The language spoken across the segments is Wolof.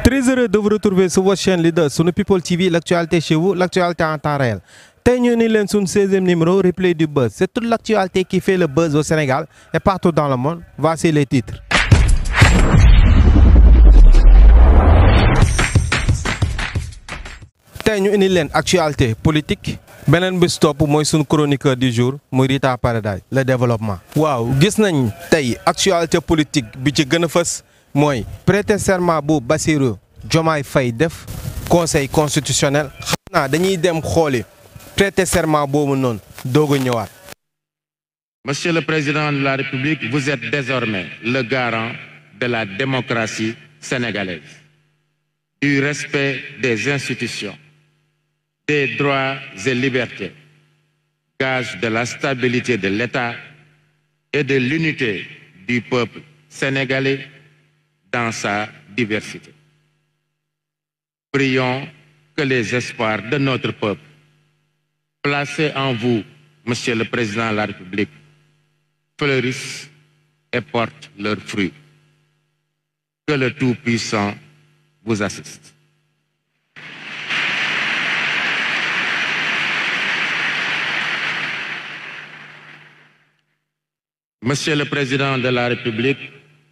Très heureux de vous retrouver sur votre chaîne leader Sunu People TV, l'actualité chez vous, l'actualité en temps réel. Tey ñu ni leen suñu 16e numéro replay du buzz. C'est toute l'actualité qui fait le buzz au Sénégal et partout dans le monde. Voici les titres. Tey ñu indi leen actualité politique. Beneen bi stop mooy suñu chroniqueur du jour muy Rita Paradise le développement. waaw gis nañ tey actualité politique bi ci gën a fës mooy prêter serment bu Bassirou Diomaye Faye def conseil constitutionnel. xam naa dañuy dem xooli prêter serment boobu noonu doog a ñëwaat. Monsieur le Président de la République, vous êtes désormais le garant de la démocratie sénégalaise, du respect des institutions, des droits et libertés, gage de la stabilité de l'État et de l'unité du peuple sénégalais dans sa diversité. Prions que les espoirs de notre peuple, placés en vous, Monsieur le Président de la République, fleurissent et portent leurs fruits. Que le Tout-Puissant vous assiste. Monsieur le Président de la République,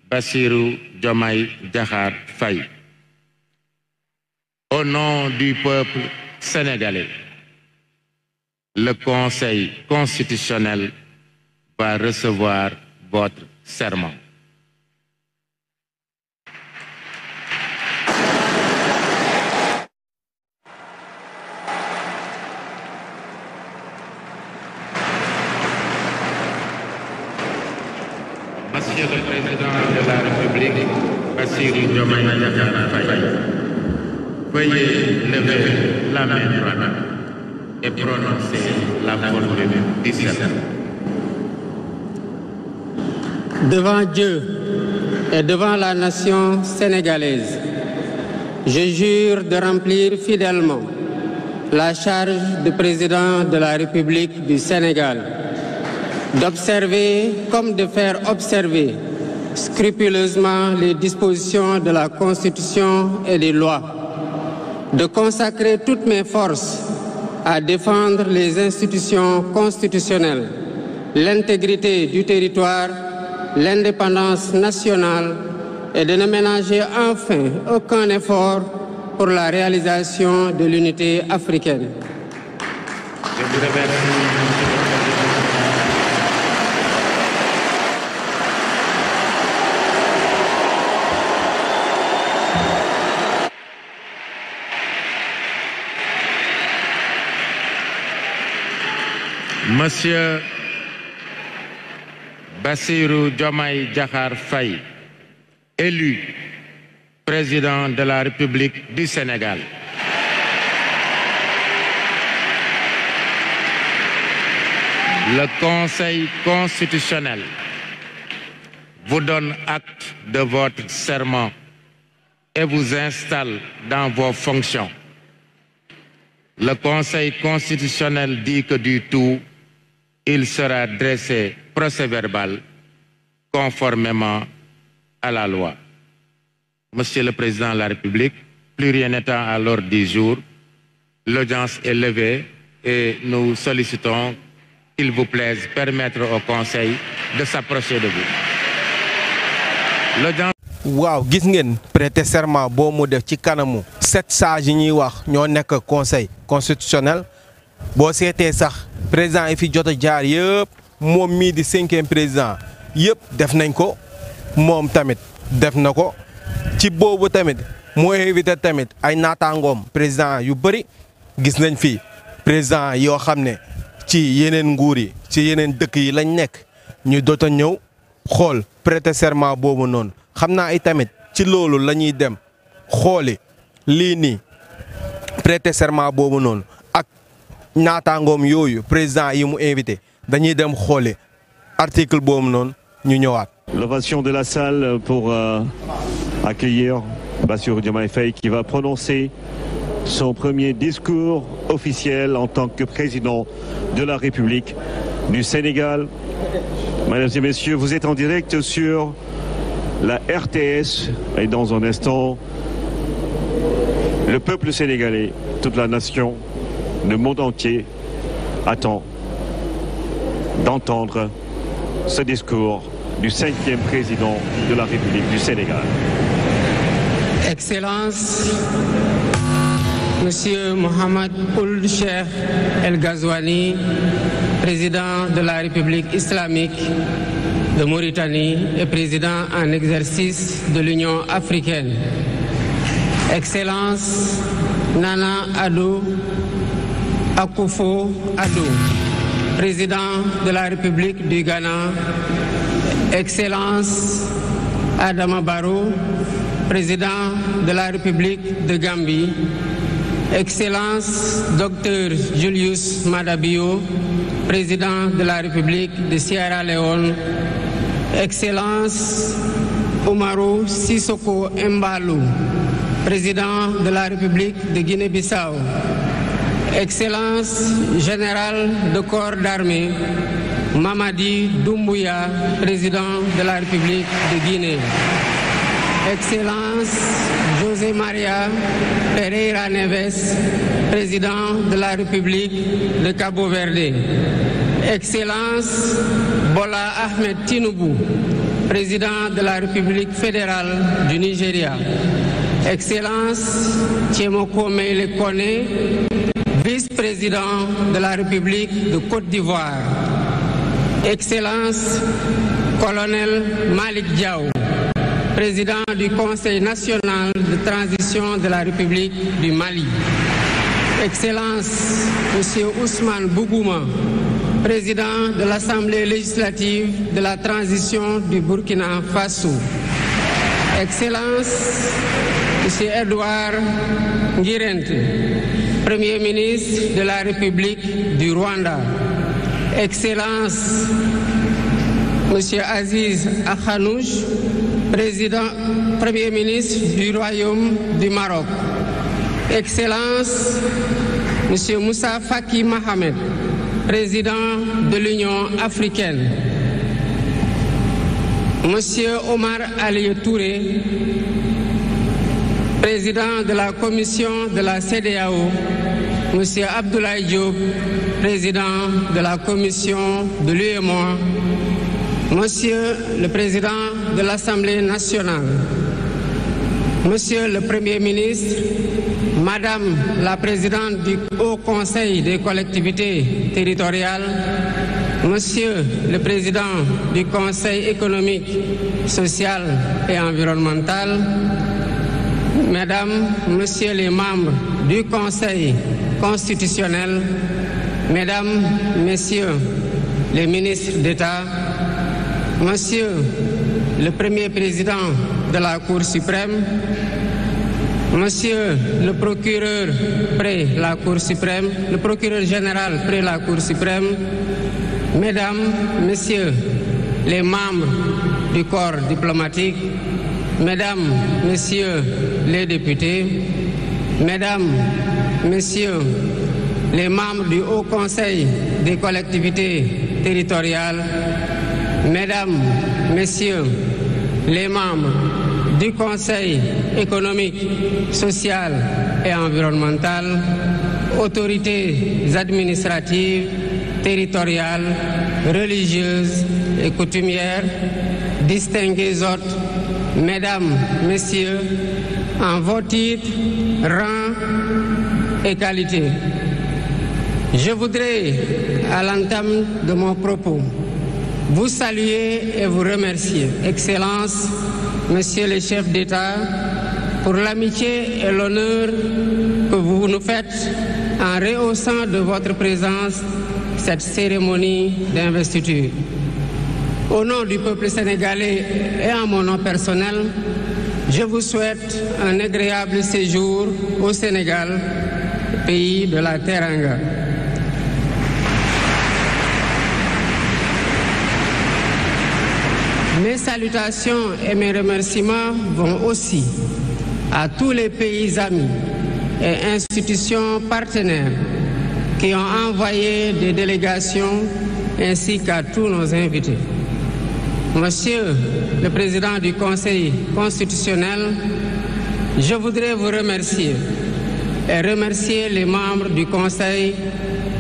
Bassirou Diomaye Diakhar Faye, au nom du peuple sénégalais, le Conseil constitutionnel va recevoir votre serment. Monsieur le Président de la République, Bassirou Diomaye Diakhar Faye, veuillez lever la main droite et prononcer la formule du serment. Devant Dieu et devant la nation sénégalaise, je jure de remplir fidèlement la charge de président de la République du Sénégal, d'observer comme de faire observer scrupuleusement les dispositions de la Constitution et des lois, de consacrer toutes mes forces à défendre les institutions constitutionnelles, l'intégrité du territoire, l'indépendance nationale et de ne ménager enfin aucun effort pour la réalisation de l'unité africaine. Je vous remercie. Monsieur Bassirou Diomaye Diakhar Faye, élu président de la République du Sénégal. Le Conseil constitutionnel vous donne acte de votre serment et vous installe dans vos fonctions. Le Conseil constitutionnel dit que du tout, il sera dressé procès-verbal conformément à la loi. Monsieur le Président de la République, plus rien n'étant à l'ordre du jour, l'audience est levée et nous sollicitons qu'il vous plaise permettre au Conseil de s'approcher de vous. L'audience. waaw gis ngeen prêter serment boo mu def ci kanamu 7 sages yi ñuy wax ñoo nekk conseil constitutionnel boo seetee sax président yi fi jot a jaar yëpp moom mii di 5e président yëpp def nañ ko moom tamit def na ko ci boobu tamit moo invité tamit ay naataangoom président yu bëri gis nañ fi président yoo xam ne ci yeneen nguur yi ci yeneen dëkk yi lañ nekk ñu doot a ñëw xool prêter serment boobu noonu. xam naa ay tamit ci loolu la ñuy dem xooli lii nii prêter serment boobu noonu ak naataangoom yooyu président yi mu invité dañuy dem xooli article boobu noonu ñu ñëwaat. L'ovation de la salle pour accueillir Bassirou Diomaye Faye qui va prononcer son premier discours officiel en tant que président de la République du Sénégal. Mesdames et messieurs, vous êtes en direct sur la RTS et dans un instant, Le peuple sénégalais, toute la nation, le monde entier attend d'entendre ce discours du 5e président de la République du Sénégal. Excellences, Monsieur Mohamed Ould Cheikh El Ghazouani, président de la République islamique de Mauritanie et président en exercice de l'Union africaine. Excellences, Nana Addo Akufo-Addo, président de la République du Ghana. Excellence, Adama Barrow, président de la République de Gambie. Excellence, Dr Julius Maada Bio, président de la République de Sierra Leone. Excellence, Umaru Sissoko Embalou, président de la République de Guinée-Bissau. Excellence, général de corps d'armée, Mamadi Doumbouya, président de la République de Guinée. Excellence, José Maria Pereira Neves, président de la République de Cabo Verde. Excellence, Bola Ahmed Tinubu, président de la République fédérale du Nigeria. Excellence, Thiemoko Meïle Koné, vice-président de la République de Côte d'Ivoire. Excellence, colonel Malik Diaw, président du Conseil national de transition de la République du Mali. Excellence, Monsieur Ousmane Bougouma, président de l'Assemblée législative de la transition du Burkina Faso. Excellence, Monsieur Edouard Ngirente, Premier ministre de la République du Rwanda. Excellence, Monsieur Aziz Akhanouch, Premier ministre du Royaume du Maroc. Excellence, Monsieur Moussa Faki Mohamed, président de l'Union africaine. Monsieur Omar Ali Touré, président de la commission de la CEDEAO. Monsieur Abdoulaye Diop, président de la commission de l'UEMOA. Monsieur le président de l'Assemblée nationale. Monsieur le Premier ministre, Madame la présidente du Haut Conseil des collectivités territoriales, Monsieur le président du Conseil économique, social et environnemental, Mesdames, Messieurs les membres du Conseil constitutionnel, Mesdames, Messieurs les ministres d'État, Monsieur le Premier président de la Cour suprême, Monsieur le procureur près la Cour suprême, le procureur général près la Cour suprême, Mesdames, Messieurs les membres du corps diplomatique, Mesdames, Messieurs les députés, Mesdames, Messieurs les membres du Haut Conseil des collectivités territoriales, Mesdames, Messieurs les membres du Conseil économique, social et environnemental, autorités administratives, territoriales, religieuses et coutumières, distingués hôtes, Mesdames, Messieurs, en vos titres, rangs et qualités. Je voudrais, à l'entame de mon propos, vous saluer et vous remercier, Excellences, Messieurs les chefs d'État, pour l'amitié et l'honneur que vous nous faites en rehaussant de votre présence cette cérémonie d'investiture. Au nom du peuple sénégalais et en mon nom personnel, je vous souhaite un agréable séjour au Sénégal, pays de la Teranga. Mes salutations et mes remerciements vont aussi à tous les pays amis et institutions partenaires qui ont envoyé des délégations ainsi qu'à tous nos invités. Monsieur le Président du Conseil constitutionnel, je voudrais vous remercier et remercier les membres du Conseil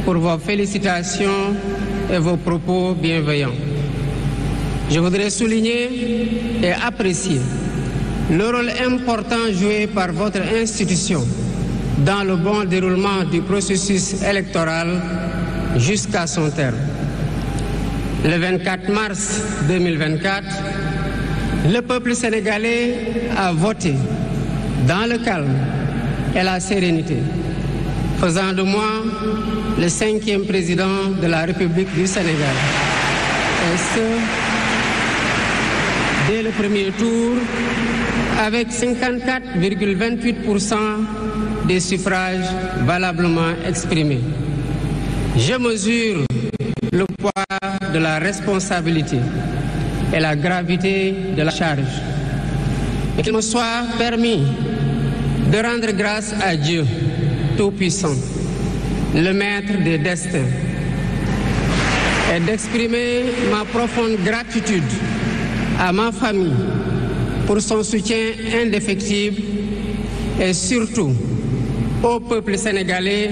pour vos félicitations et vos propos bienveillants. Je voudrais souligner et apprécier le rôle important joué par votre institution dans le bon déroulement du processus électoral jusqu'à son terme. Le 24 mars 2024, le peuple sénégalais a voté dans le calme et la sérénité, faisant de moi le 5e président de la République du Sénégal. Et ce, dès le premier tour, avec 54,28% des suffrages valablement exprimés. Je mesure le poids de la responsabilité et la gravité de la charge. Et qu'il me soit permis de rendre grâce à Dieu Tout-Puissant, le maître des destins, et d'exprimer ma profonde gratitude à ma famille pour son soutien indéfectible et surtout au peuple sénégalais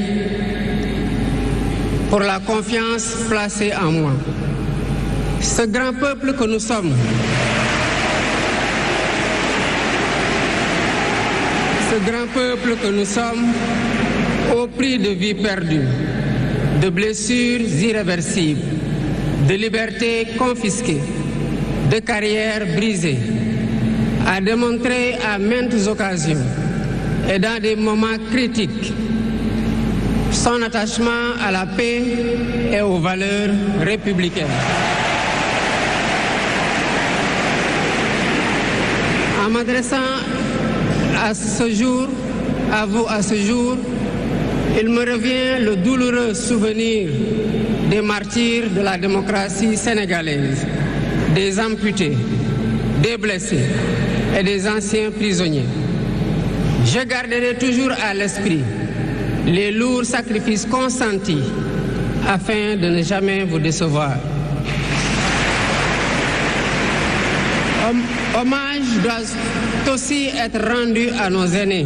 pour la confiance placée en moi. Ce grand peuple que nous sommes, au prix de vies perdues, de blessures irréversibles, de libertés confisquées, de carrières brisées, a démontré à maintes occasions et dans des moments critiques son attachement à la paix et aux valeurs républicaines. En m'adressant à ce jour, il me revient le douloureux souvenir des martyrs de la démocratie sénégalaise, des amputés, des blessés et des anciens prisonniers. Je garderai toujours à l'esprit les lourds sacrifices consentis afin de ne jamais vous décevoir. Hommage doit aussi être rendu à nos aînés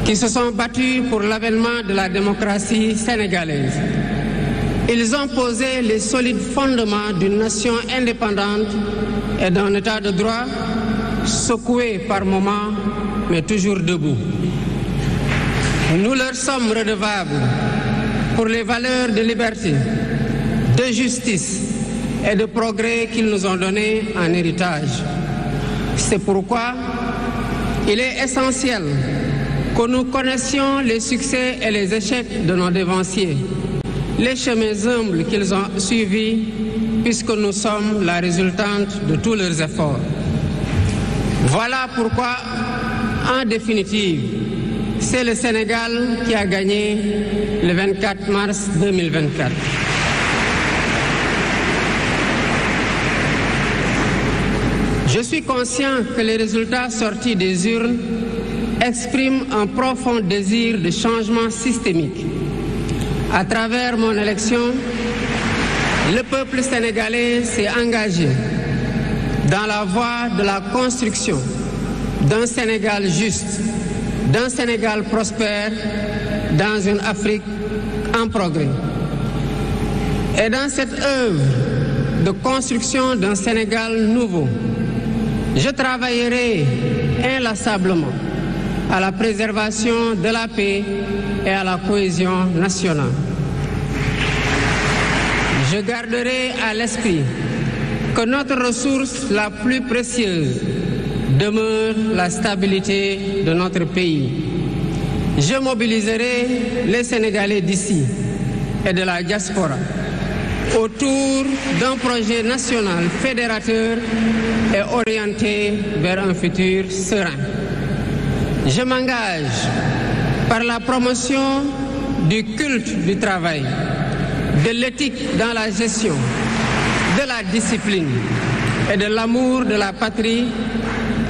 qui se sont battus pour l'avènement de la démocratie sénégalaise. Ils ont posé les solides fondements d'une nation indépendante et d'un état de droit secoué par moments, mais toujours debout. Nous leur sommes redevables pour les valeurs de liberté, de justice et de progrès qu'ils nous ont données en héritage. C'est pourquoi il est essentiel que nous connaissions les succès et les échecs de nos dévanciers, les chemins humbles qu'ils ont suivis, puisque nous sommes la résultante de tous leurs efforts. Voilà pourquoi, en définitive, c'est le Sénégal qui a gagné le 24 mars 2024. Je suis conscient que les résultats sortis des urnes expriment un profond désir de changement systémique. À travers mon élection, le peuple sénégalais s'est engagé dans la voie de la construction d'un Sénégal juste, d'un Sénégal prospère, dans une Afrique en progrès. Et dans cette œuvre de construction d'un Sénégal nouveau, je travaillerai inlassablement à la préservation de la paix et à la cohésion nationale. Je garderai à l'esprit que notre ressource la plus précieuse demeure la stabilité de notre pays. Je mobiliserai les Sénégalais d'ici et de la diaspora autour d'un projet national fédérateur et orienté vers un futur serein. Je m'engage par la promotion du culte du travail, de l'éthique dans la gestion, de la discipline et de l'amour de la patrie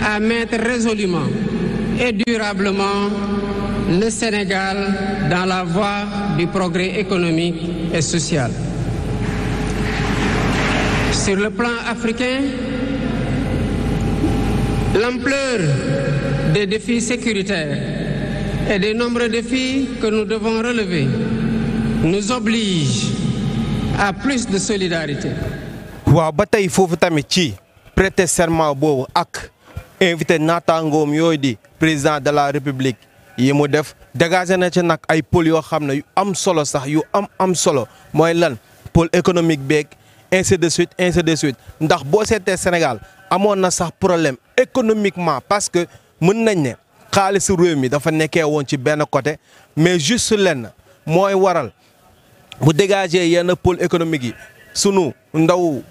à mettre résolument et durablement le Sénégal dans la voie du progrès économique et social. Sur le plan africain, l'ampleur des défis sécuritaires et des nombreux défis que nous devons relever nous obligent à plus de solidarité. waaw ba tey foofu tamit ci prêter serment boobu ak invité naataangoom yooyu di président de la république yi mu def dégagé na ci nag ay pôle yoo xam ne yu am solo sax yu am solo mooy lan pôle économique beeg ainsi de suite ndax boo seetee Sénégal amoon na sax problème économiquement parce que mën nañ ne xaalisu réew mi dafa nekkee woon ci benn côté mais juste lenn mooy waral bu dégagé yenn pôle économique yi sunu ndaw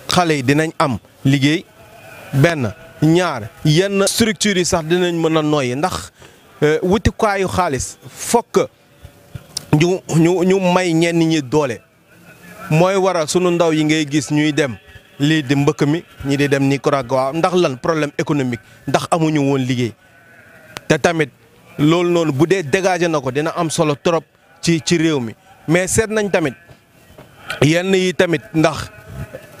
xale yi dinañ am liggéey benn ñaar yenn structures yi sax dinañ mën a noyyi ndax wutikaayu xaalis fokk ñu may ñenn ñi doole mooy waral sunu ndaw yi ngay gis ñuy dem lii di mbëkk mi ñi di dem Nicaragua ndax lan problème économique ndax amuñu woon liggéey te tamit loolu noonu bu dee dégagé na ko dina am solo trop ci réew mi mais seet nañ tamit yenn yi tamit ndax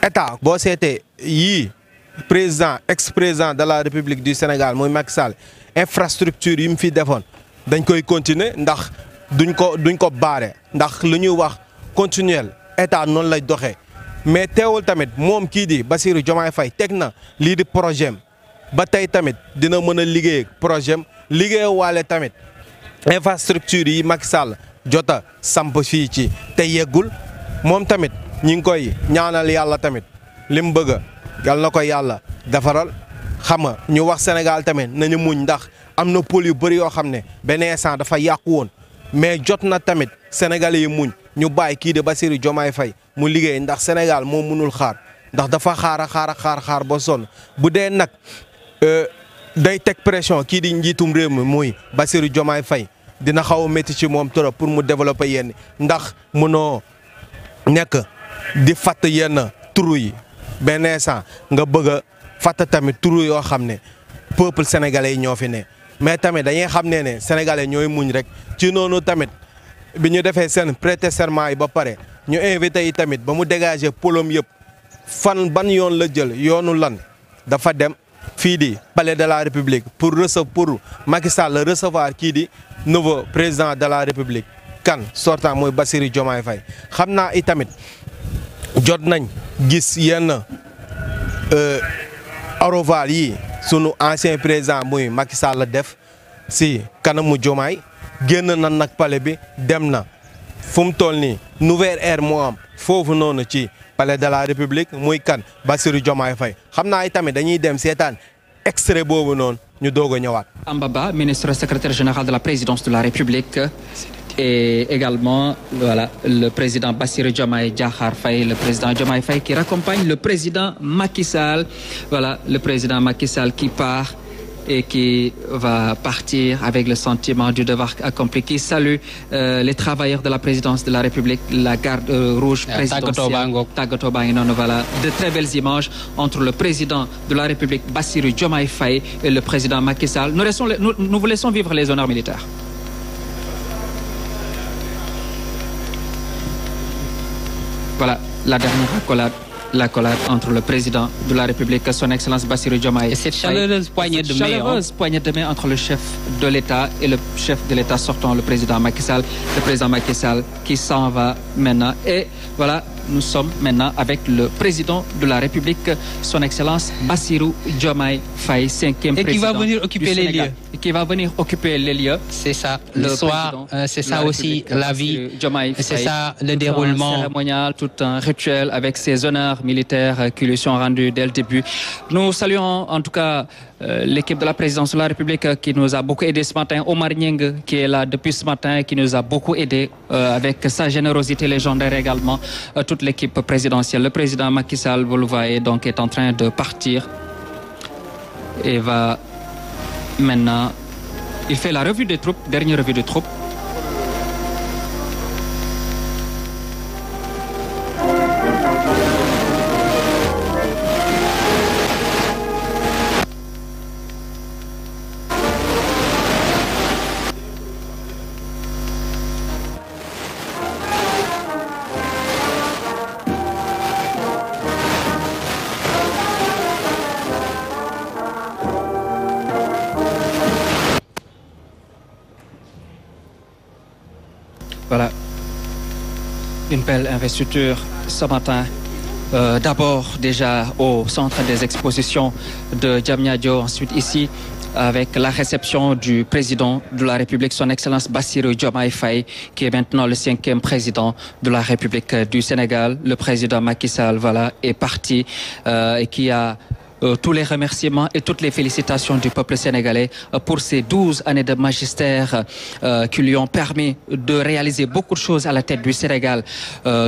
état boo seetee yii président ex-président de la République du Sénégal muy Macky Sall infrastructure yi mu fi defoon dañ koy continuer ndax duñ ko baare ndax lu ñuy wax continuel état noonu lay doxee mais teewul tamit moom kii di Bassirou Diomaye Faye teg na lii di projet ba tey tamit dina mën a liggéey projet liggéey waale tamit infrastructure yi Macky Sall jota samp fii ci te yeggul moom tamit ñi ngi koy ñaanal yàlla tamit li mu bëgg yàlla na ko yàlla defaral xam nga ñu wax Sénégal tamit nañu muñ ndax am na pôle yu bëri yoo xam ne benn instant dafa yàqu woon mais jot na tamit Sénégalais yi muñ ñu bàyyi kii de Bassirou Diomaye Faye mu liggéey ndax Sénégal moom mënul xaar ndax dafa xaar ba sonn bu dee nag day teg pression kii di njiitum réew mi muy Bassirou Diomaye Faye dina xaw a métti ci moom trop pour mu développer yenn ndax mënoo nekk di fatt yenn turu yi benn instant nga bëgg a fatt tamit turu yoo xam ne peuple sénégalais yi ñoo fi ne mais tamit dañuy xam ne sénégalais ñooy muñ rek ci noonu tamit bi ñu defee seen prêter serment yi ba pare ñu invité yi tamit ba mu dégager polom yëpp ban yoon la jël yoonu lan dafa dem fii di palais de la république pour Macky Sall recevoir kii di nouveau président de la république kan sortant mooy Bassirou Diomaye Faye xam naa itamit jot nañ gis yenn aroval yi sunu ancien président muy Macky Sall def si kanamu Diomaye génn na nag palais bi dem na fu mu toll nii nouvelle ère moo am foofu noonu ci palais de la république muy kan Bassirou Diomaye Faye xam naa itamit dañuy dem seetaan extrait boobu noonu ñu doog a ñëwaat. Ambaba, ministre secrétaire général de la présidence de la République, et également voilà le président Bassirou Diomaye Diakhar Faye, le président Diomaye Faye qui raccompagne le président Macky Sall. Voilà le président Macky Sall qui part et qui va partir avec le sentiment du devoir accompli, qui salue les travailleurs de la présidence de la République, la garde rouge présidentielle. Tàggatoo baa ngi noonu, voilà de très belles images entre le président de la République Bassirou Diomaye Faye et le président Macky Sall. Nous vous laissons vivre les honneurs militaires. Voilà la dernière accolade entre le président de la République, son Excellence Bassirou Diomaye. Et cette chaleureuse poignée de main entre le chef de l'État et le chef de l'État sortant, le président Macky Sall. Le président Macky Sall qui s'en va maintenant. Et voilà, nous sommes maintenant avec le président de la République, son Excellence Bassirou Diomaye Faye, 5e président. Et qui va venir occuper les lieux. Et qui va venir occuper les lieux. C'est ça, l'histoire, c'est ça aussi la vie, c'est ça le déroulement. Un cérémonial, tout un rituel avec ses honneurs militaires qui lui sont rendus dès le début. Nous saluons en tout cas l'équipe de la présidence de la République qui nous a beaucoup aidé ce matin. Omar Nying qui est là depuis ce matin, qui nous a beaucoup aidé avec sa générosité légendaire également. Toute l'équipe présidentielle. Le président Macky Sall, vous le voyez, donc est en train de partir et va maintenant, il fait la revue des troupes, dernière revue des troupes. Voilà, une belle investiture ce matin. D'abord déjà au centre des expositions de Diamniadio, ensuite ici avec la réception du président de la République, son Excellence Bassirou Diomaye Faye, qui est maintenant le 5e président de la République du Sénégal. Le président Macky Sall, voilà, est parti et qui a tous les remerciements et toutes les félicitations du peuple sénégalais pour ces 12 années de magistère qui lui ont permis de réaliser beaucoup de choses à la tête du Sénégal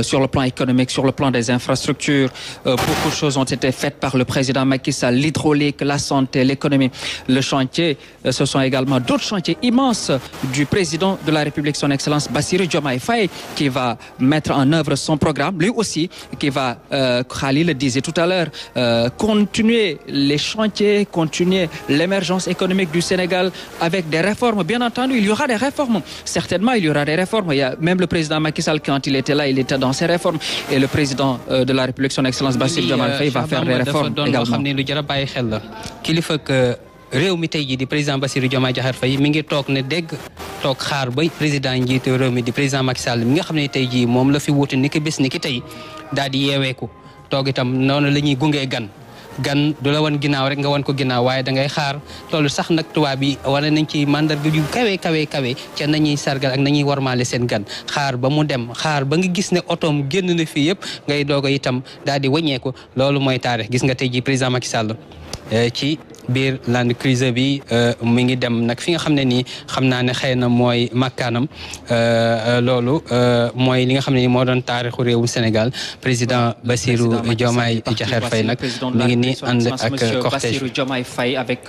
sur le plan économique, sur le plan des infrastructures. Beaucoup de choses ont été faites par le président Macky Sall, l'hydraulique, la santé, l'économie, le chantier. Ce sont également d'autres chantiers immenses du président de la République, son Excellence Bassirou Diomaye Faye, qui va mettre en œuvre son programme, lui aussi, qui va, Khalil le disait tout à l'heure, continuer les chantiers, continuer l'émergence économique du Sénégal avec des réformes. Bien entendu, il y aura des réformes. Certainement, il y aura des réformes. Il y a même le président Macky Sall, quand il était là, il était dans ses réformes. Et le président de la République, son Excellence Bassirou Diomaye Faye, va faire des réformes également. réew mi tey jii di président Bassirou Diomaye Diakhar Faye mi ngi toog ne dégg toog xaar ba président njiitu réew mi di président Macky Sall mi nga xam ne tey jii moom la fi wuute ni ki bés ni ki tey daal di yeeweeku toog itam noonu la ñuy gungee gan du la wan ginnaaw rek nga wan ko ginnaaw waaye da ngay xaar loolu sax nag tubaab bi wane nañ ci mandarga yu kawe ca nañuy sargal ak nañuy warmaale seen gan xaar ba mu dem xaar ba nga gis ne otoom génn na fii yëpp ngay doog a itam daal di wàññeeku loolu mooy taarix gis nga tey jii président Macky Sall ci biir Land Cruiser bi mi ngi dem nag fi nga xam ne nii xam naa ne xëy na mooy makkaanam loolu mooy li nga xam ne nii moo doon taarixu réewum Sénégal président Bassirou Diomaye Diakhar Faye nag mi ngi nii ànd ak cortège Bassirou Diomaye Faye avec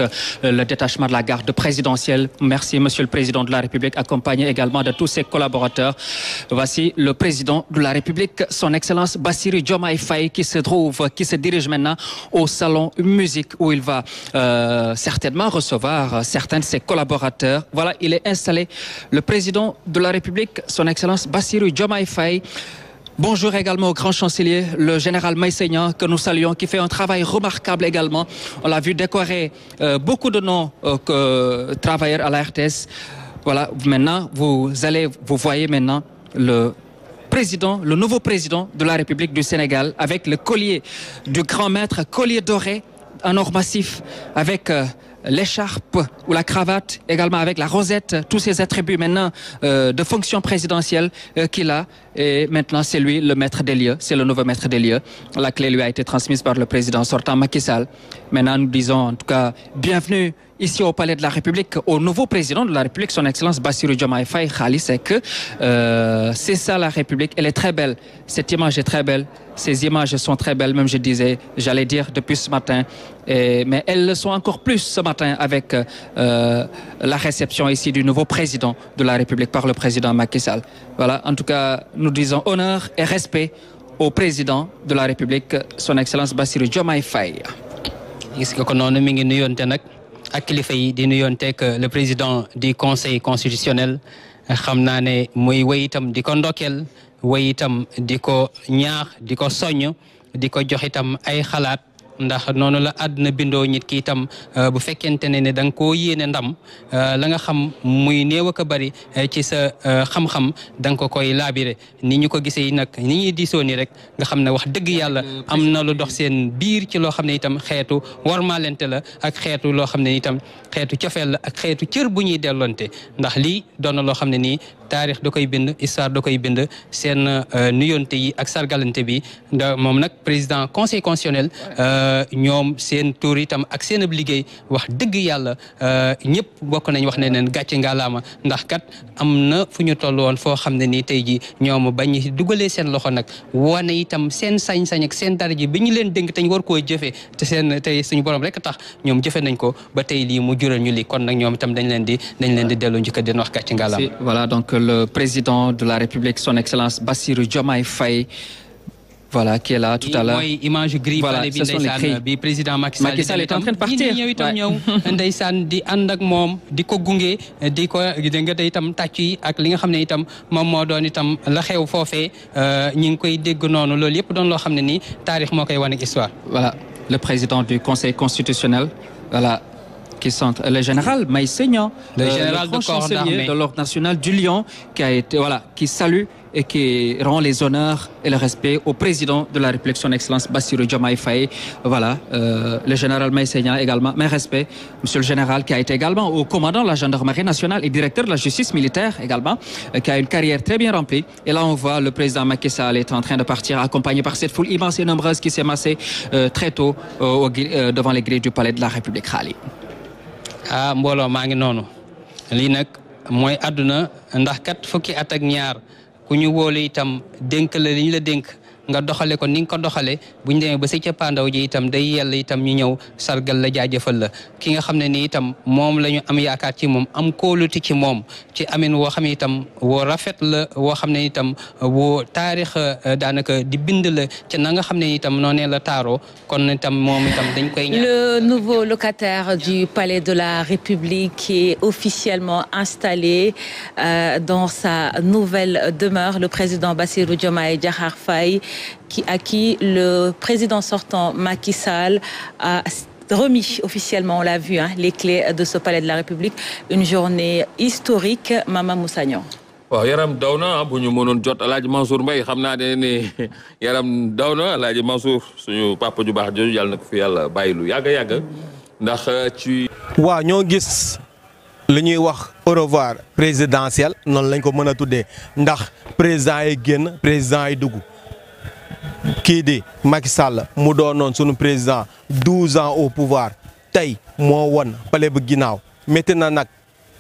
le détachement de la garde présidentielle. Merci Monsieur le Président de la République, accompagné également de tous ses collaborateurs. Voici le Président de la République, son Excellence Bassirou Diomaye Faye, qui se dirige maintenant au salon musique où il va certainement recevoir certains de ses collaborateurs. Voilà, il est installé. Le président de la République, son Excellence Bassirou Diomaye Faye. Bonjour également au grand chancelier, le général Meïssa Niang, que nous saluons, qui fait un travail remarquable également. On l'a vu décorer beaucoup de nos travailleurs à la RTS. Voilà, maintenant, vous voyez maintenant le nouveau président de la République du Sénégal avec le collier du grand maître, collier doré, en or massif, avec l'écharpe ou la cravate, également avec la rosette, tous ces attributs maintenant de fonction présidentielle qu'il a. Et maintenant, c'est lui le maître des lieux, c'est le nouveau maître des lieux. La clé lui a été transmise par le président sortant Macky Sall. Maintenant, nous disons en tout cas bienvenue ici au Palais de la République au nouveau président de la République, son Excellence Bassirou Diomaye Faye. Khali, c'est que c'est ça la République, elle est très belle. Cette image est très belle, ces images sont très belles, même j'allais dire depuis ce matin. Mais elles le sont encore plus ce matin avec la réception ici du nouveau président de la République par le président Macky Sall. Voilà, en tout cas, nous disons honneur et respect au président de la République, son Excellence Bassirou Diomaye Faye. ak kilifa yi di nuyonteeg le président du conseil constitutionnel xam naa ne muy way itam di ko ndokkeel way itam di ko ñaax di ko soññ di ko jox itam ay xalaat ndax noonu la àdduna bindoo nit ki itam bu fekkente ne da nga koo yéene ndam la nga xam muy néew ak a bari ci sa xam-xam da nga ko koy laabire ni ñu ko gisee nag ni ñuy diisoo ni rek nga xam ne wax dëgg yàlla am na lu dox seen biir ci loo xam ne itam xeetu warmaalente la ak xeetu loo xam ne itam xeetu cofeel la ak xeetu cër bu ñuy delloonte ndax lii doon na loo xam ne nii taarix da koy bind histoire da koy bind seen nuyonte yi ak sargalante bi moom nag président conseil constitutionnel ñoom seen tur itam ak seen ab liggéey wax dëgg yàlla ñëpp bokk nañ wax ne leen gàcce ngalaama ndax kat am na fu ñu toll woon foo xam ne nii tey ji ñoom bañ dugalee seen loxo nag wane itam seen sañ-sañ ak seen dara ji bi ñu leen dénk te ñu war koo jëfee te seen tey suñu borom rek tax ñoom jëfe nañ ko ba tey lii mu jural ñu lii kon nag ñoom itam dañ leen di delloo njëkk di wax gàcce ngalaama. Voilà donc le président de la République, son Excellence Bassirou Diomaye Faye, voilà, qui est là tout à l'heure. Mooy image gris voilà, ce sont les cris. bi président Macky Sall est en train de partir. ñëw itam ñëw ndeysaan di ànd ak moom di ko gunge di ko nga day itam tàcc yi ak li nga xam ne itam moom moo doon itam la xew foofee ñi ngi koy dégg noonu loolu yëpp doon loo xam ne nii taarix moo koy wane ak histoire. Voilà, le président du Conseil constitutionnel, voilà, qui sont le général Maïsegnan, le général de corps d'armée de l'Ordre national du Lion, qui a été qui salue et qui rend les honneurs et le respect au président de la République, son Excellence Bassirou Diomaye Faye. Voilà, le général Maïsegnan également, mes respects, monsieur le général, qui a été également au commandant de la gendarmerie nationale et directeur de la justice militaire également, qui a une carrière très bien remplie. Et là, on voit le président Macky Sall est en train de partir, accompagné par cette foule immense et nombreuse qui s'est massée très tôt devant les grilles du palais de la République. Khali. Ah mbooloo maa ngi noonu lii nag mooy àdduna ndax kat fukki at ak ñaar ku ñu wóolu itam dénk la li ñu la dénk nga doxale ko ni nga ko doxale bu ñu demee ba si cappaandaw ji itam day yell itam ñu ñëw sargal la jaajëfal la ki nga xam ne ni itam moom la ñu am yaakaar ci moom am kóoluti ci moom ci amin woo xam ne itam woo rafet la woo xam ne itam woo taarix daanaka di bind la ci na nga xam ne itam noonee la taaroo kon itam moom itam dañ koy ñaan. Le nouveau locataire du palais de la République qui est officiellement installé dans sa nouvelle demeure, le président Bassirou Diomaye Diakhar Faye, à qui le président sortant Macky Sall a remis officiellement, on l'a vu, les clés de ce palais de la République. Une journée historique, Mama Moussa Niang. waaw yaram daw na bu ñu mënoon jot Alaaji Mansour Mbaye xam naa ne yaram daw na Alaaji Mansour suñu papa ju baax jooju yàlla na ko fi yàlla bàyyi lu yàgg ndax ci. waaw ñoo gis li ñuy wax au revoir présidentiel noonu lañ ko mën a tuddee ndax président yi génn président yi dugg. kii di Macky Sall mu doonoon sunu président 12 ans au pouvoir tey moo won palais bu ginnaaw métti na nag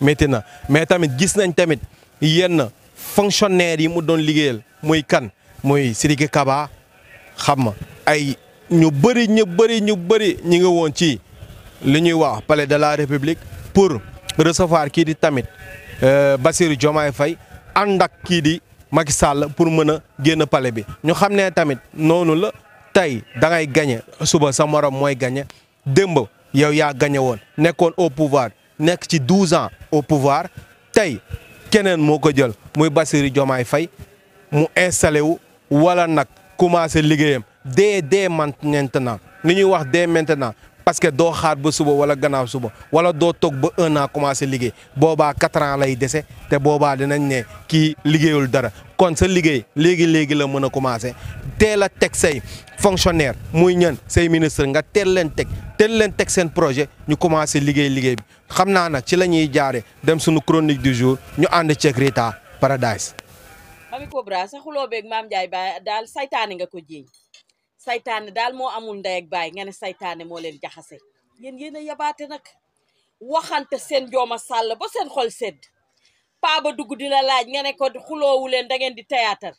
métti na mais tamit gis nañ tamit yenn fonctionnaires yi mu doon liggéeyal muy kan muy Sidiki Kaba xam nga ay ñu bëri ñi nga woon ci li ñuy wax palais de la République pour recevoir kii di tamit Bassirou Diomaye Faye ànd ak kii di Macky Sall pour mën a génn palais bi ñu xam ne tamit noonu la tey da ngay gagné suba sa morom mooy gagné démb yow yaa gagné woon nekkoon au pouvoir nekk ci 12 ans au pouvoir tey keneen moo ko jël muy Bassirou Diomaye Faye mu installé wu wala nag commencé liggéeyam dès maintenant li ñuy wax dès maintenant parce que doo xaar ba suba wala gannaaw suba wala doo toog ba 1 an commencé liggéey boobaa 4 ans lay dese te boobaa dinañ ne kii liggéeyul dara kon sa liggéey léegi la mën a commencé teel a teg say fonctionnaire muy ñan say ministre nga teel leen teg seen projet ñu commencé liggéey bi xam naa nag ci la ñuy jaare dem suñu chronique du jour ñu ànd ceeg Rita Paradise. Mamy Cobra sa xuloo beeg Mame Ndiaye Ba daal saytaane nga ko jiiñ saytaane daal moo amul ndey ak baay nga ne saytaane moo leen jaxase yéen a yabaate nag waxante seen jooma sàll ba seen xol sedd paa ba dugg di la laaj nga ne ko xuloowu leen da ngeen di théâtre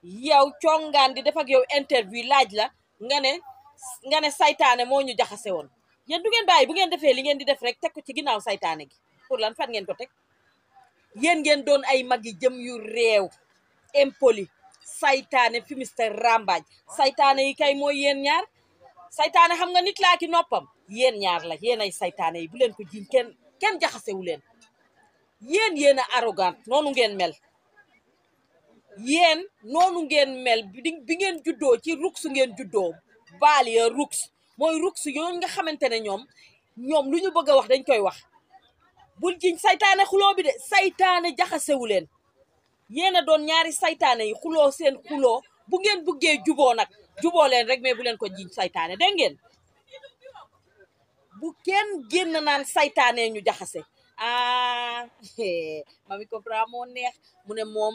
yow congaan di def ak yow interview laaj la nga ne saytaane moo ñu jaxase woon yéen du ngeen bàyyi bu ngeen defee li ngeen di def rek teg ko ci ginnaaw saytaane gi pour lan fan ngeen ko teg yéen ngeen doon ay mag yi jëm yu réew impoli saytaane fi mister rambaaj saytaane yi kay mooy yéen ñaar saytaane xam nga nit laa ki noppam yéen ñaar la yéen ay saytaane yi bu leen ko jiñ kenn jaxasewu leen yéen a arrogant noonu ngeen mel yéen noonu ngeen mel bi ngeen juddoo ci ruks ngeen juddoo baal ya ruks mooy ruks yooyu nga xamante ne ñoom lu ñu bëgg a wax dañ koy wax bul jiñ saytaane xuloo bi de saytaane jaxasewu leen yéen a doon ñaari saytaane yi xuloo seen xuloo bu ngeen buggee juboo nag juboo leen rek mais bu leen ko jiñ saytaane dégg ngeen bu kenn génn naan saytaane ñu jaxase Mamy Cobra moo neex mu ne moom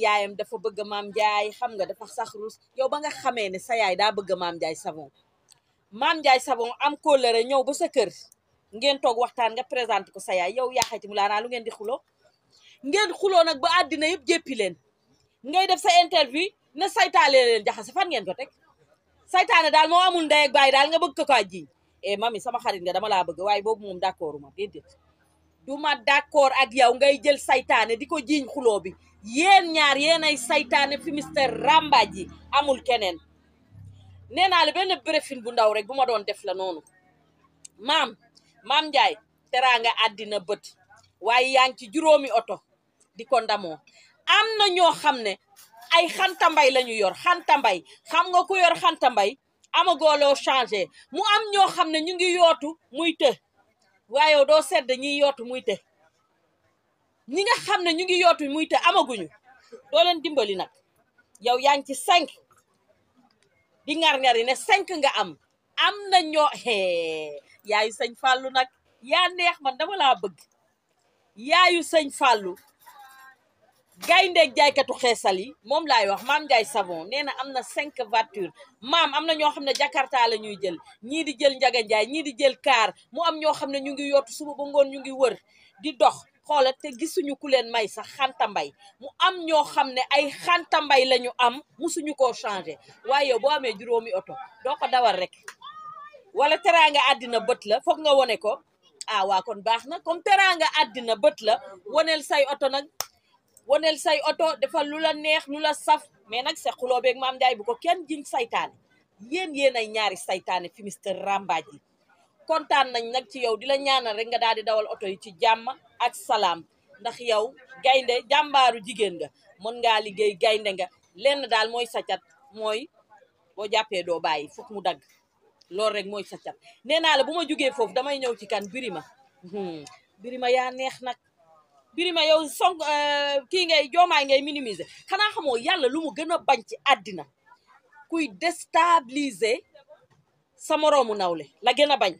yaayam dafa bëgg Mame Ndiaye xam nga dafa sax rus yow ba nga xamee ne sa yaay daa bëgg Mame Ndiaye Savon am kóllëre ñëw ba sa kër ngeen toog waxtaan nga présenté ko sa yaay yow yaa xayti mu laa lu ngeen di xuloo nag ba àddina yëpp jéppi leen ngay def sa interview ne saytaane leen jaxase fan ngeen ko teg saytaane daal moo amul ndey ak baay daal nga bëgg ko kaa jiñ Mamy sama xarit nga dama laa bëgg waaye boobu moom d'accord ma déedéet du ma d'accord ak yow ngay jël saytaane di ko jiiñ xuloo bi yéen ñaar yéen ay saytaane fi mister rambaaj yi amul keneen nee naa la benn brefin bu ndaw rek bu ma doon def la noonu Mame Ndiaye teraanga àddina bët waaye yaa ngi ci juróomi oto di ko ndamoo am na ñoo xam ne ay xantambay la ñu yor xantambay xam nga ku yor xantambay amagooloo changé mu am ñoo xam ne ñu ngi yootu muy të waaye doo sedd ñiy yootu muy te ñi nga xam ne ñu ngi yootu muy te amaguñu doo leen dimbali nag yow yaa ngi ci 5 di ngar-ngari ne 5 nga am na ñoo yaayu sëñ Fallou nag yaa neex man dama laa bëgg yaayu sëñ Fallou gayndeeg jaaykatu xeesal yi moom laay wax maam Ndiaye Savon nee na am na 5 voitures maam am na ñoo xam ne Jakarta la ñuy jël ñii di jël Njaga Njaay ñii di jël car mu am ñoo xam ne ñu ngi yootu suba ba ngoon ñu ngi wër di dox xoola te gisuñu ku leen may sax xanta mbay mu am ñoo xam ne ay xanta mbay la ñu am musuñu koo changé waaye yow boo amee juróomi oto doo ko dawal rek wala teraanga àddina bët la foog nga wone ko waa kon baax na comme teraanga àddina bët la woneel say oto nag woneel say oto defal lu la neex lu la saf mais nag se xuloo beeg maam Ndiaye bu ko kenn jiñ saytaane yéen ay ñaari saytaane fi mister rambaaj yi kontaan nañ nag ci yow di la ñaanal rek nga daal di dawal oto yi ci jàmm ak salaam ndax yow gaynde jàmbaaru jigéen nga mën ngaa liggéey gaynde nga lenn daal mooy sa cat mooy boo jàppee doo bàyyi fokk mu dagg loolu rek mooy sa cat nee naa la bu ma jógee foofu damay ñëw ci kan Birima Birima yaa neex nag Birima yow kii ngay joomaay ngay minimiser xanaa xamoo yàlla lu mu gën a bañ ci àddina kuy déstabiliser sa moroomu nawle la gën a bañ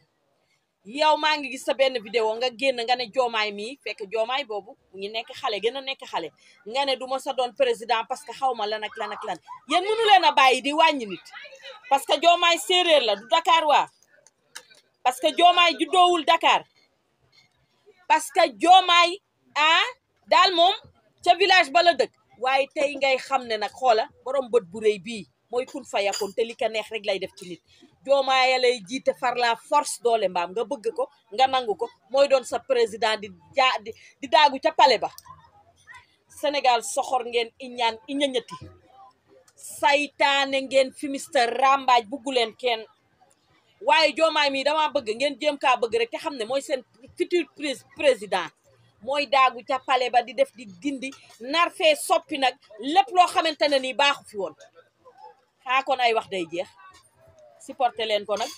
yow maa ngi gis sa benn vidéo nga génn nga ne joomaay mii fekk joomaay boobu mu ngi nekk xale gën a nekk xale nga ne du ma sa doon président parce que xaw ma lan ak lan ak lan yéen mënu leen a bàyyi di wàññi nit parce que joomaay séeréer la du Dakar waa parce que joomaay juddoowul Dakar parce que joomaay daal moom ca village ba la dëkk waaye tey ngay xam ne nag xoola borom bët bu rëy bii mooy kun fayakoon te li ka neex rek lay def ci nit joomaaya lay jiite far la force doole mbaam nga bëgg ko nga nangu ko mooy doon sa président di daagu ca pale ba Sénégal soxor ngeen iñaan iñañati saytaane ngeen fi mister rambaaj buggu leen kenn waaye joomaay mi dama bëgg ngeen jéem kaa bëgg rek te xam ne mooy seen futur président mooy daagu ca pale ba di def di dindi nar fee soppi nag lépp loo xamante ne nii baaxu fi woon kon ay wax day jeex supporté leen ko nag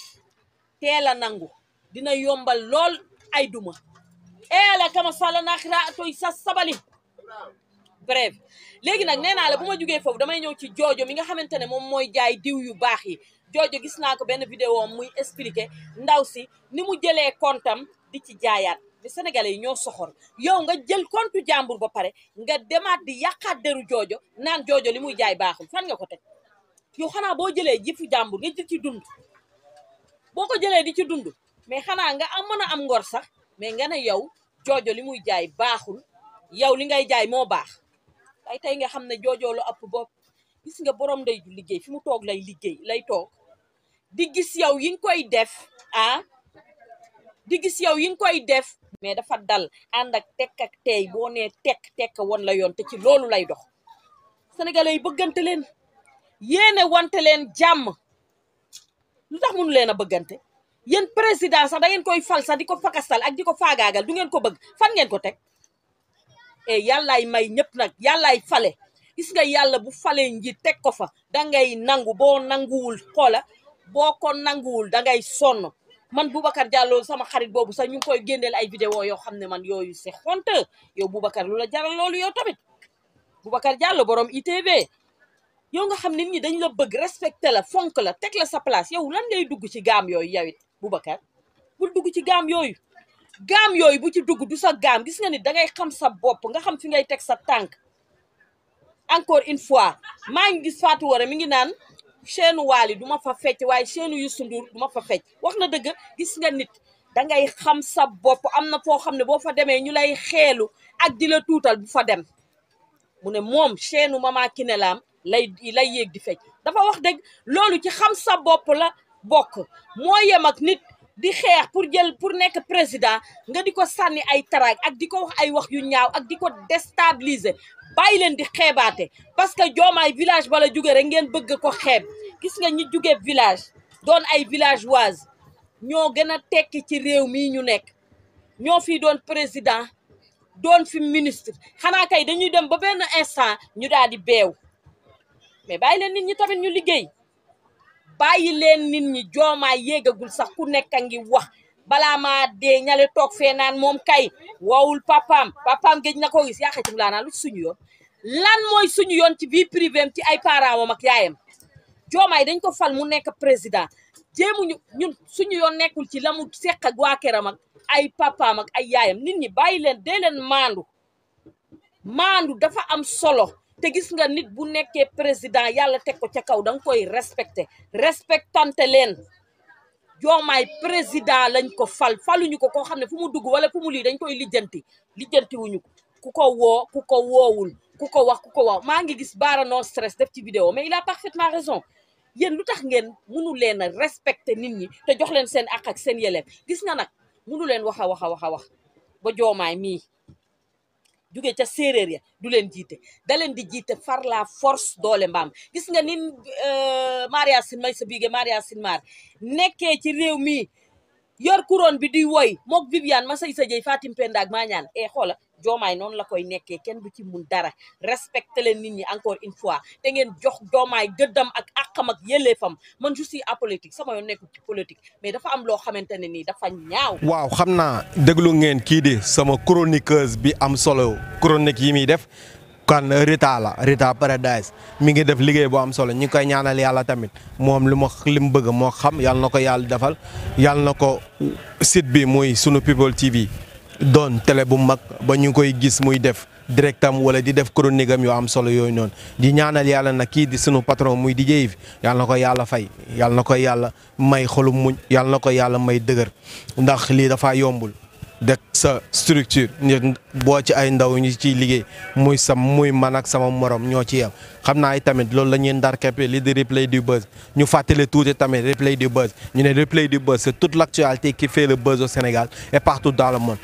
teel a nangu dina yombal lool ay duma la kama sala naxira toy sa sabali bref léegi nag nee naa la bu ma jugee foofu damay ñëw ci joojo mi nga xamante ne moom mooy jaay diw yu baax yi joojo gis naa ko benn vidéo muy expliqué ndaw si ni mu jëlee kontam di ci jaayaat bi sénégalais yi ñoo soxor yow nga jël compte jàmbur ba pare nga demaat di yàqaat deru joojo naan joojo li muy jaay baaxul fan nga ko teg yow xanaa boo jëlee jifu jàmbur nga di ci dund boo ko jëlee di ci dund mais xanaa nga mën a am ngor sax mais nga ne yow joojo li muy jaay baaxul yow li ngay jaay moo baax ay tey nga xam ne joojoo lu ëpp bopp gis nga borom ndey ju liggéey fi mu toog lay liggéey lay toog di gis yow yi nga koy def di gis yow yi nga koy def mais dafa dal ànd ak tekk ak tey boo nee tekk won la yoon te ci loolu lay dox sénégalais yi bëggante leen yéene wante leen jàmm lu tax mënu leen a bëggante yéen président sax da ngeen koy fal sax di ko fakastal ak di ko faagaagal du ngeen ko bëgg fan ngeen ko teg yàllaay may ñëpp nag yàllaay fale gis nga yàlla bu falee njiit teg ko fa dangay nangu boo nanguwul xoola boo ko nanguwul dangay sonn man Boubacar Diallo sama xarit boobu sax ñu ngi koy génneel ay vidéo yoo xam ne man yooyu c'est honteux yow Boubacar lu la jaral loolu yow tamit Boubacar Diallo borom ITV yow nga xam nit ñi dañ la bëgg respecté la fonk la teg la sa place yow lan ngay dugg ci gaam yooyu yow it Boubacar bul dugg ci gaam yooyu bu ci dugg du sa gaam gis nga nit dangay xam sa bopp nga xam fi ngay teg sa tànk encore une fois maa ngi gis Fatou Wara mi ngi naan chaîne Wally du ma fa fecc waaye chaîne Youssou Ndour du ma fa fecc wax na dëgg gis nga nit dangay xam sa bopp am na foo xam ne boo fa demee ñu lay xeelu ak di la tuutal bu fa dem mu ne moom chaîne Mama Kiné Lam lay yéeg di fecc dafa wax dëgg loolu ci xam sa bopp la bokk moo yem ak nit di xeex pour nekk président nga di ko sànni ay taraag ak di ko wax ay wax yu ñaaw ak di ko déstabiliser bàyyi leen di xeebaate parce que joomaay village bala jóge rek ngeen bëgg ko xeeb gis nga ñi jóge village doon ay villageoise ñoo gën a tekki ci réew mii ñu nekk ñoo fi doon président doon fi ministre xanaa kay dañuy dem ba benn instant ñu daal di beew mais bàyyi leen nit ñi tamit ñu liggéey bàyyi leen nit ñi joomaay yéegagul sax ku nekk a ngi wax balaa maa dee ñale toog fee naan moom kay woowul papaam géej na ko gis yaa xeetum laa naan lu suñu yoon lan mooy suñu yoon ci vie privée am ci ay parents am ak yaayam Diomaye dañ ko fal mu nekk président jéemuñu ñun suñu yoon nekkul ci la mu seq ak waa këram ak ay papaam ak ay yaayam nit ñi bàyyi leen dee leen maandu dafa am solo te gis nga nit bu nekkee président yàlla teg ko ca kaw da nga koy respectante leen Diomaye président lañ ko faluñu ko koo xam ne fu mu dugg wala fu mu lii dañ koy lijjanti wuñu ko ku ko woo ku ko woowul ku ko wax maa ngi gis Bara no stress def ci vidéo mais il a parfaitement raison yéen lu tax ngeen mënu leen a respecter nit ñi te jox leen seen ak seen yelleef gis nga nag mënu leen wax ba Diomaye mii jóge ca séeréer ya du leen jiite da leen di jiite far la force doole mbaam gis nga ni Maria Sin may sa biige Maria Sin Mar nekkee ci réew mi yor couronne bi di woy mook Viviane ma say sa jëy Fatim Penda ak maa ñaan xoola Diomaye noonu la koy nekkee kenn du ci mun dara respecté leen nit ñi encore une fois te ngeen jox Diomaye gëddam ak àqam ak yelleefam man je suis apolitique sama yoon nekkul ci politique mais dafa am loo xamante ne nii dafa ñaaw. waaw xam naa déglu ngeen kii di sama chroniqueuse bi am solo chronique yi muy def kan Rita Paradise mi ngi def liggéey bu am solo ñu ngi koy ñaanal yàlla tamit moom li mu bëgg moo xam yàlla na ko yàlla defal yàlla na ko site bi muy sunu People TV. doon télé bu mag ba ñu koy gis muy def directam wala di def chronique am yoo am solo yooyu noonu di ñaanal yàlla nag kii di sunu patron muy di jëy fi yàlla na ko yàlla fay yàlla na ko yàlla may xolum muñ yàlla na ko yàlla may dëgër ndax lii dafa yombul de sa structure boo ci ay ndaw ñu ciy liggéey muy man ak sama morom ñoo ci yem xam naa tamit loolu la ñuy ndar keppe li di replay du buzz ñu fàttali tuuti tamit replay du buzz ñu ne replay du buzz c'est toute l'actualité qui fait le buzz au Sénégal et partout dans le monde